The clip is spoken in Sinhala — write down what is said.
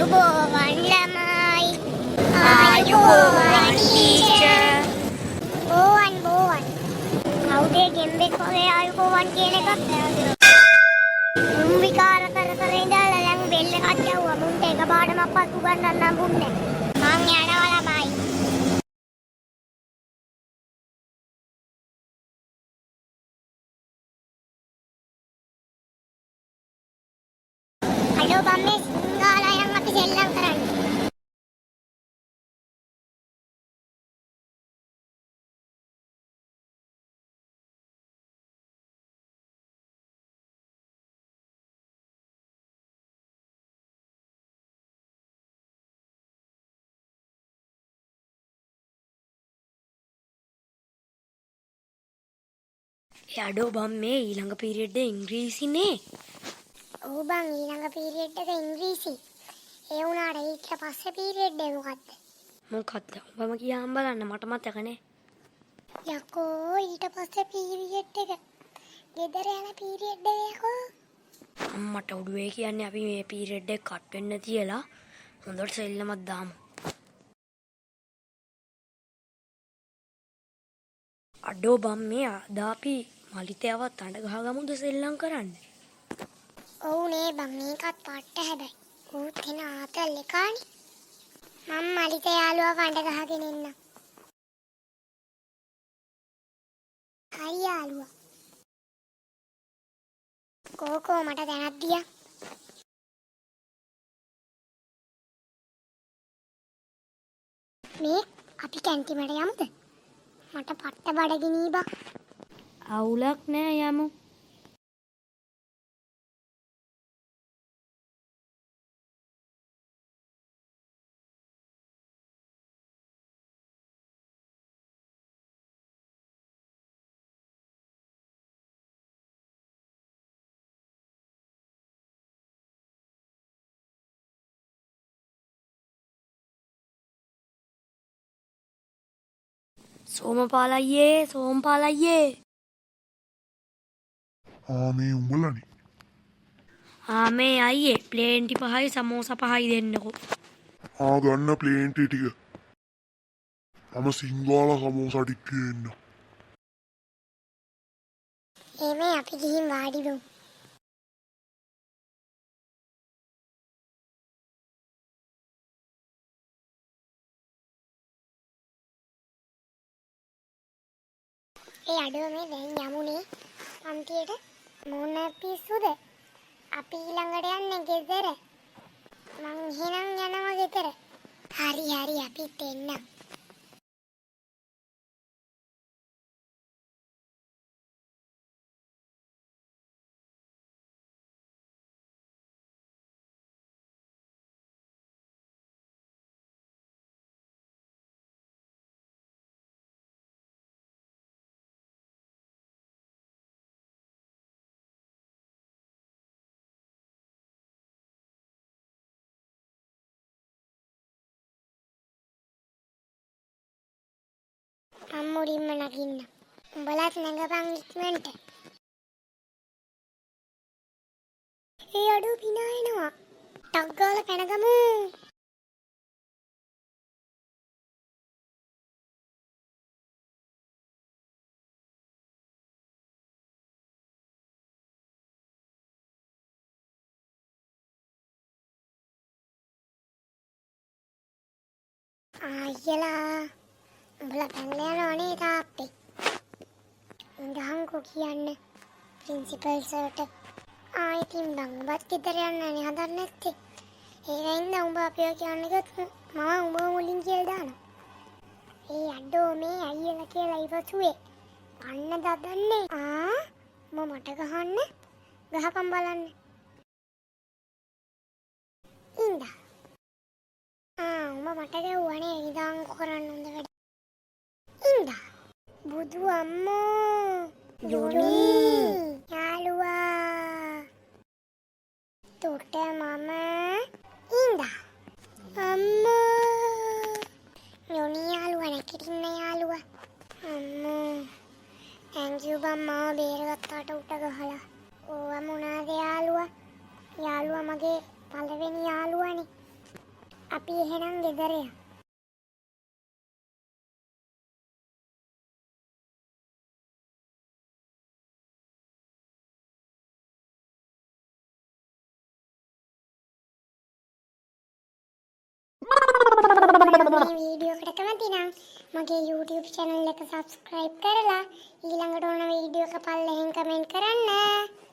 ආයුබෝවන් ළමයි ආයුබෝවන් ටීචර්. බෝවන් කවුද ගෙම්බෙක් වගේ ආයුබෝවන් කියන එකක් මුම් විකාර කර ඉඳලා දැන් බෙල් එකක් ගැව්වා මුන්ට එක පාඩමක් පසු ගන්නන්න බුන්නේ මං යනවා ළමයි අඩෝ බම්මේ සිංහාලා යන් අපි සෙල්ලම් කරන්නේ යඩෝ බම් මේ ඊළඟ පීරියඩ් එක ඉංග්‍රීසිනේ. ඔව් බං ඊළඟ පීරියඩ් එක ඉංග්‍රීසි. ඒ වුණාට ඊට පස්සේ පීරියඩ් එක මොකද්ද? මොකක්ද? උඹම කියහම් බලන්න මට මතකනේ. යකෝ ඊට පස්සේ පීරියඩ් එක. ගෙදර යන පීරියඩ් එක යකෝ. අම්මට උඩුවේ කියන්නේ අපි මේ පීරියඩ් එක කට් වෙන්න තියලා හොඳට සෙල්ලමක් දාමු. අඩෝ බම් මේ අද අපි මලිතයවත් අඬ ගහගමුද සෙල්ලම් කරන්න. ඔව් නේ බං මේකත් පාට හැබැයි. ඌත් එන ආතල් එකානේ. මම මලිත යාළුවා වඬ ගහගෙන එන්නම්. හයි යාළුවා. කෝකෝ මට දැනක් දියා. මේ අපි කැන්ටිමට යමුද? මට පට්ට බඩගිනී බං. අවුලක් නෑ යමු. සෝමපාලයියේ මේ උඹලනේ. මේ අයියේ ප්ලේන්ටි 5යි සමෝසා 5යි දෙන්නකෝ. ගන්න ප්ලේන්ටි ටික. මම සිංගාල සමෝසා ටික ගන්න. මේ අපි ගිහින් වාඩි වෙමු. අඩෝ මේ දැන් යමුනේ පන්තියට මොන පිස්සුද අපි ඊළඟට යන්නේ ගෙදර මං එහෙනම් යනවා ගෙදර හරි අපිත් එන්න අම්මුරින්ම නගින්න. උඹලත් නැගපන් ඉක්මනට. අඩෝ පිනා එනවා. ටක් ගාලා පැනගමු. අයියලා උඹලා පැනලා යනවා නේද තාත්තේ? ඉඳහන්කෝ කියන්න ප්‍රින්සිපල් සර්ට. ඉතින් බං උඹත් ගෙදර යන්නනේ හදන්නේ නැත්තේ. ඒකින්ද උඹ අපිව කියන්නේ ගොත් මම උඹව මුලින් කියලා දානවා. අඩෝ මේ අයියලා කියලා ඉවසුවේ. අන්න දදන්නේ. මම මට ගහන්න. ගහපන් බලන්න. ඉඳා. උඹ මට ගැව්වනේ ඉඳන් කරන්න හොඳ වැඩ. ඉඳා. බුදු අම්මෝ. යොනි. යාළුවා. තොට මම ඉඳා. අම්මා. යොනි යාළුවා නැගිටින්න යාළුවා. අම්මෝ. thank you බම්මා බේරගත්තාට උට ගහලා. ඕවා මොනවාද යාළුවා? යාළුවා මගේ පළවෙනි යාළුවානේ. අපි එහෙනම් ගෙදර යමු. මේ වීඩියෝ එකට කැමති නම් මගේ YouTube channel එක subscribe කරලා ඊළඟට ඕන වීඩියෝ එක පල්ලෙහෙන් කමෙන්ට් කරන්න.